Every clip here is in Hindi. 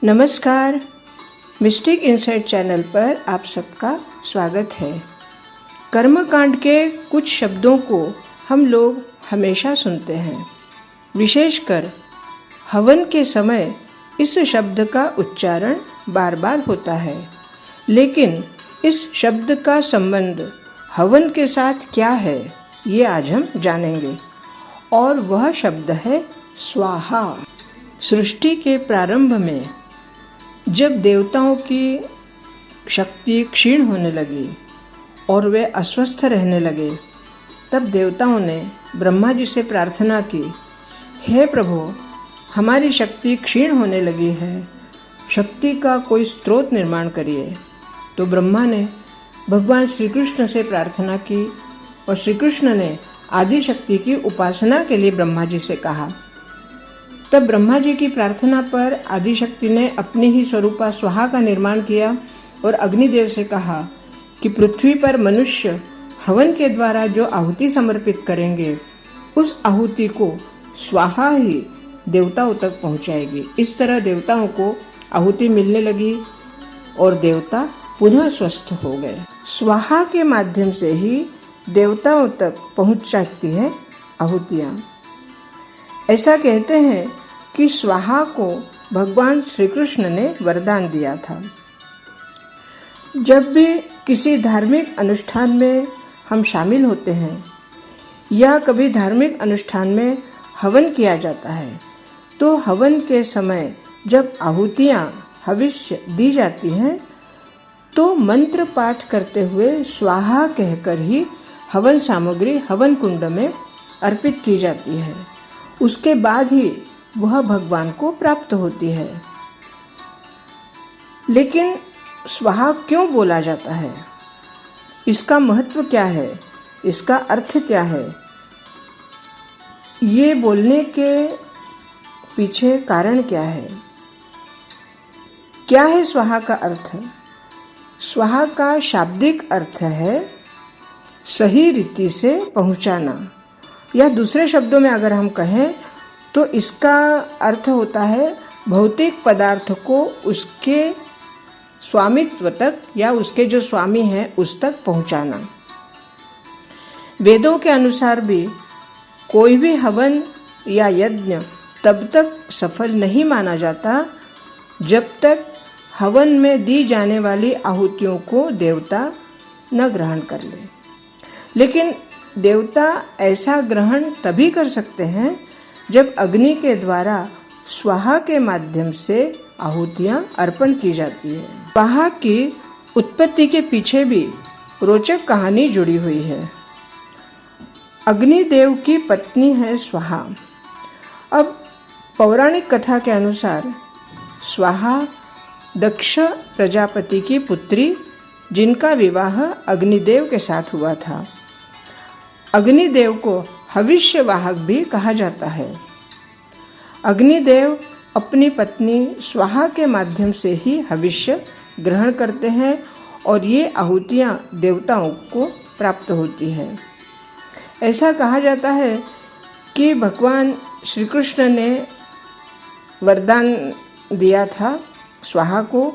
नमस्कार, मिस्टिक इनसाइट चैनल पर आप सबका स्वागत है। कर्मकांड के कुछ शब्दों को हम लोग हमेशा सुनते हैं। विशेषकर हवन के समय इस शब्द का उच्चारण बार बार होता है, लेकिन इस शब्द का संबंध हवन के साथ क्या है ये आज हम जानेंगे। और वह शब्द है स्वाहा। सृष्टि के प्रारंभ में जब देवताओं की शक्ति क्षीण होने लगी और वे अस्वस्थ रहने लगे, तब देवताओं ने ब्रह्मा जी से प्रार्थना की, हे प्रभु, हमारी शक्ति क्षीण होने लगी है, शक्ति का कोई स्रोत निर्माण करिए। तो ब्रह्मा ने भगवान श्री कृष्ण से प्रार्थना की और श्री कृष्ण ने आदि शक्ति की उपासना के लिए ब्रह्मा जी से कहा। तब ब्रह्मा जी की प्रार्थना पर आदिशक्ति ने अपनी ही स्वरूपा स्वाहा का निर्माण किया और अग्निदेव से कहा कि पृथ्वी पर मनुष्य हवन के द्वारा जो आहुति समर्पित करेंगे, उस आहुति को स्वाहा ही देवताओं तक पहुंचाएगी। इस तरह देवताओं को आहुति मिलने लगी और देवता पुनः स्वस्थ हो गए। स्वाहा के माध्यम से ही देवताओं तक पहुंच सकती है आहुतियाँ। ऐसा कहते हैं कि स्वाहा को भगवान श्री कृष्ण ने वरदान दिया था। जब भी किसी धार्मिक अनुष्ठान में हम शामिल होते हैं या कभी धार्मिक अनुष्ठान में हवन किया जाता है, तो हवन के समय जब आहुतियाँ हविष्य दी जाती हैं, तो मंत्र पाठ करते हुए स्वाहा कहकर ही हवन सामग्री हवन कुंड में अर्पित की जाती है। उसके बाद ही वह भगवान को प्राप्त होती है। लेकिन स्वाहा क्यों बोला जाता है? इसका महत्व क्या है? इसका अर्थ क्या है? ये बोलने के पीछे कारण क्या है? क्या है स्वाहा का अर्थ? स्वाहा का शाब्दिक अर्थ है सही रीति से पहुंचाना, या दूसरे शब्दों में अगर हम कहें तो इसका अर्थ होता है भौतिक पदार्थ को उसके स्वामित्व तक या उसके जो स्वामी हैं उस तक पहुंचाना। वेदों के अनुसार भी कोई भी हवन या यज्ञ तब तक सफल नहीं माना जाता जब तक हवन में दी जाने वाली आहुतियों को देवता न ग्रहण कर ले। लेकिन देवता ऐसा ग्रहण तभी कर सकते हैं जब अग्नि के द्वारा स्वाहा के माध्यम से आहुतियाँ अर्पण की जाती है। स्वाहा की उत्पत्ति के पीछे भी रोचक कहानी जुड़ी हुई है। अग्निदेव की पत्नी है स्वाहा। अब पौराणिक कथा के अनुसार स्वाहा दक्ष प्रजापति की पुत्री, जिनका विवाह अग्निदेव के साथ हुआ था। अग्निदेव को हविष्यवाहक भी कहा जाता है। अग्निदेव अपनी पत्नी स्वाहा के माध्यम से ही हविष्य ग्रहण करते हैं और ये आहुतियाँ देवताओं को प्राप्त होती है। ऐसा कहा जाता है कि भगवान श्री कृष्ण ने वरदान दिया था स्वाहा को,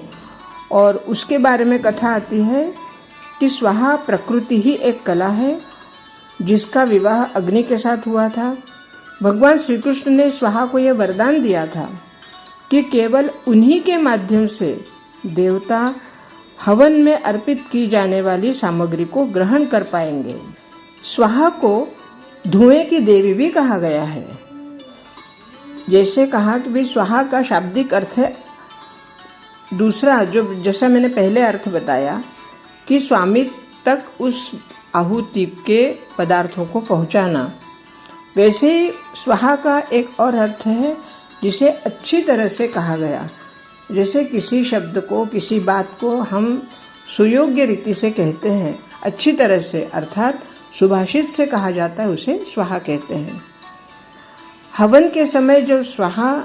और उसके बारे में कथा आती है कि स्वाहा प्रकृति ही एक कला है जिसका विवाह अग्नि के साथ हुआ था। भगवान श्री कृष्ण ने स्वाहा को यह वरदान दिया था कि केवल उन्हीं के माध्यम से देवता हवन में अर्पित की जाने वाली सामग्री को ग्रहण कर पाएंगे। स्वाहा को धुएं की देवी भी कहा गया है। जैसे कहा कि भी स्वाहा का शाब्दिक अर्थ है दूसरा, जो जैसा मैंने पहले अर्थ बताया कि स्वामी तक उस आहुति के पदार्थों को पहुंचाना, वैसे ही स्वाहा का एक और अर्थ है जिसे अच्छी तरह से कहा गया। जैसे किसी शब्द को, किसी बात को हम सुयोग्य रीति से कहते हैं, अच्छी तरह से, अर्थात सुभाषित से कहा जाता है, उसे स्वाहा कहते हैं। हवन के समय जब स्वाहा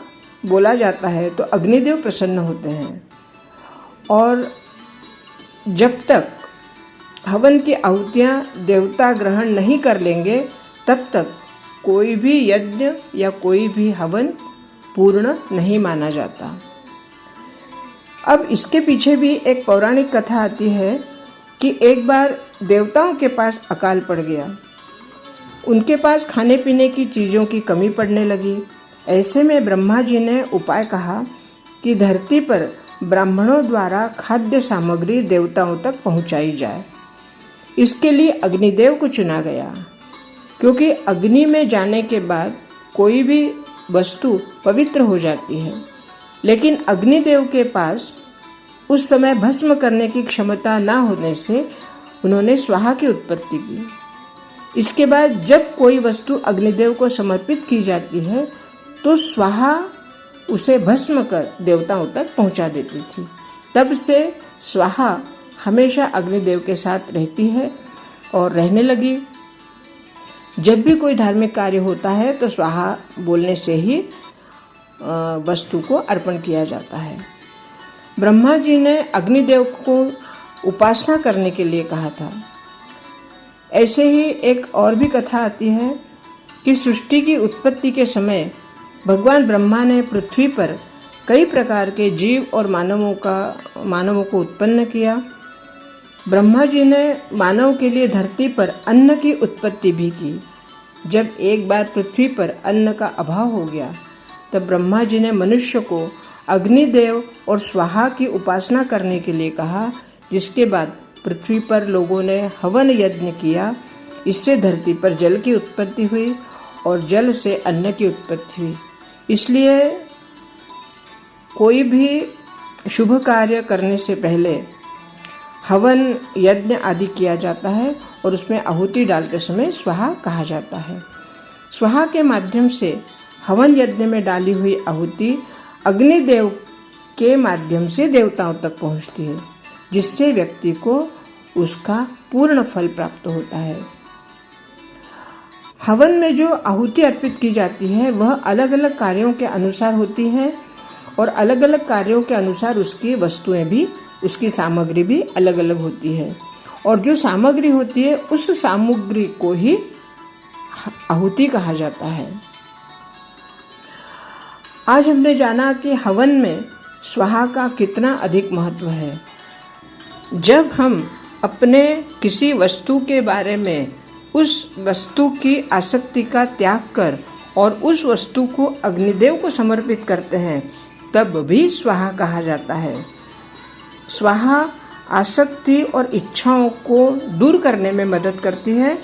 बोला जाता है तो अग्निदेव प्रसन्न होते हैं, और जब तक हवन की आहुतियाँ देवता ग्रहण नहीं कर लेंगे तब तक कोई भी यज्ञ या कोई भी हवन पूर्ण नहीं माना जाता। अब इसके पीछे भी एक पौराणिक कथा आती है कि एक बार देवताओं के पास अकाल पड़ गया। उनके पास खाने पीने की चीज़ों की कमी पड़ने लगी। ऐसे में ब्रह्मा जी ने उपाय कहा कि धरती पर ब्राह्मणों द्वारा खाद्य सामग्री देवताओं तक पहुंचाई जाए। इसके लिए अग्निदेव को चुना गया, क्योंकि अग्नि में जाने के बाद कोई भी वस्तु पवित्र हो जाती है। लेकिन अग्निदेव के पास उस समय भस्म करने की क्षमता न होने से उन्होंने स्वाहा की उत्पत्ति की। इसके बाद जब कोई वस्तु अग्निदेव को समर्पित की जाती है तो स्वाहा उसे भस्म कर देवताओं तक पहुंचा देती थी। तब से स्वाहा हमेशा अग्निदेव के साथ रहती है और रहने लगी। जब भी कोई धार्मिक कार्य होता है तो स्वाहा बोलने से ही वस्तु को अर्पण किया जाता है। ब्रह्मा जी ने अग्निदेव को उपासना करने के लिए कहा था। ऐसे ही एक और भी कथा आती है कि सृष्टि की उत्पत्ति के समय भगवान ब्रह्मा ने पृथ्वी पर कई प्रकार के जीव और मानवों को उत्पन्न किया। ब्रह्मा जी ने मानव के लिए धरती पर अन्न की उत्पत्ति भी की। जब एक बार पृथ्वी पर अन्न का अभाव हो गया तब ब्रह्मा जी ने मनुष्य को अग्निदेव और स्वाहा की उपासना करने के लिए कहा, जिसके बाद पृथ्वी पर लोगों ने हवन यज्ञ किया। इससे धरती पर जल की उत्पत्ति हुई और जल से अन्न की उत्पत्ति हुई। इसलिए कोई भी शुभ कार्य करने से पहले हवन यज्ञ आदि किया जाता है और उसमें आहुति डालते समय स्वाहा कहा जाता है। स्वाहा के माध्यम से हवन यज्ञ में डाली हुई आहुति अग्निदेव के माध्यम से देवताओं तक पहुंचती है, जिससे व्यक्ति को उसका पूर्ण फल प्राप्त होता है। हवन में जो आहुति अर्पित की जाती है वह अलग अलग कार्यों के अनुसार होती है और अलग अलग कार्यों के अनुसार उसकी वस्तुएं भी, उसकी सामग्री भी अलग अलग होती है। और जो सामग्री होती है उस सामग्री को ही आहुति कहा जाता है। आज हमने जाना कि हवन में स्वाहा का कितना अधिक महत्व है। जब हम अपने किसी वस्तु के बारे में उस वस्तु की आसक्ति का त्याग कर और उस वस्तु को अग्निदेव को समर्पित करते हैं तब भी स्वाहा कहा जाता है। स्वाहा आसक्ति और इच्छाओं को दूर करने में मदद करती है।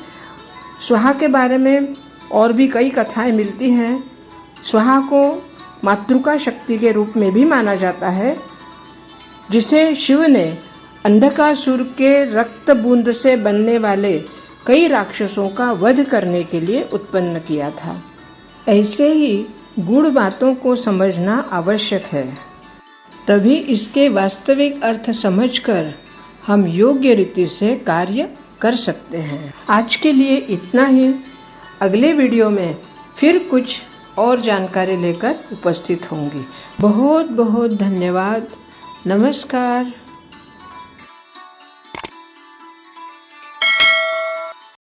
स्वाहा के बारे में और भी कई कथाएं मिलती हैं। स्वाहा को मातृका शक्ति के रूप में भी माना जाता है, जिसे शिव ने अंधकासुर के रक्त बूंद से बनने वाले कई राक्षसों का वध करने के लिए उत्पन्न किया था। ऐसे ही गूढ़ बातों को समझना आवश्यक है, तभी इसके वास्तविक अर्थ समझकर हम योग्य रीति से कार्य कर सकते हैं। आज के लिए इतना ही। अगले वीडियो में फिर कुछ और जानकारी लेकर उपस्थित होंगी। बहुत बहुत धन्यवाद। नमस्कार।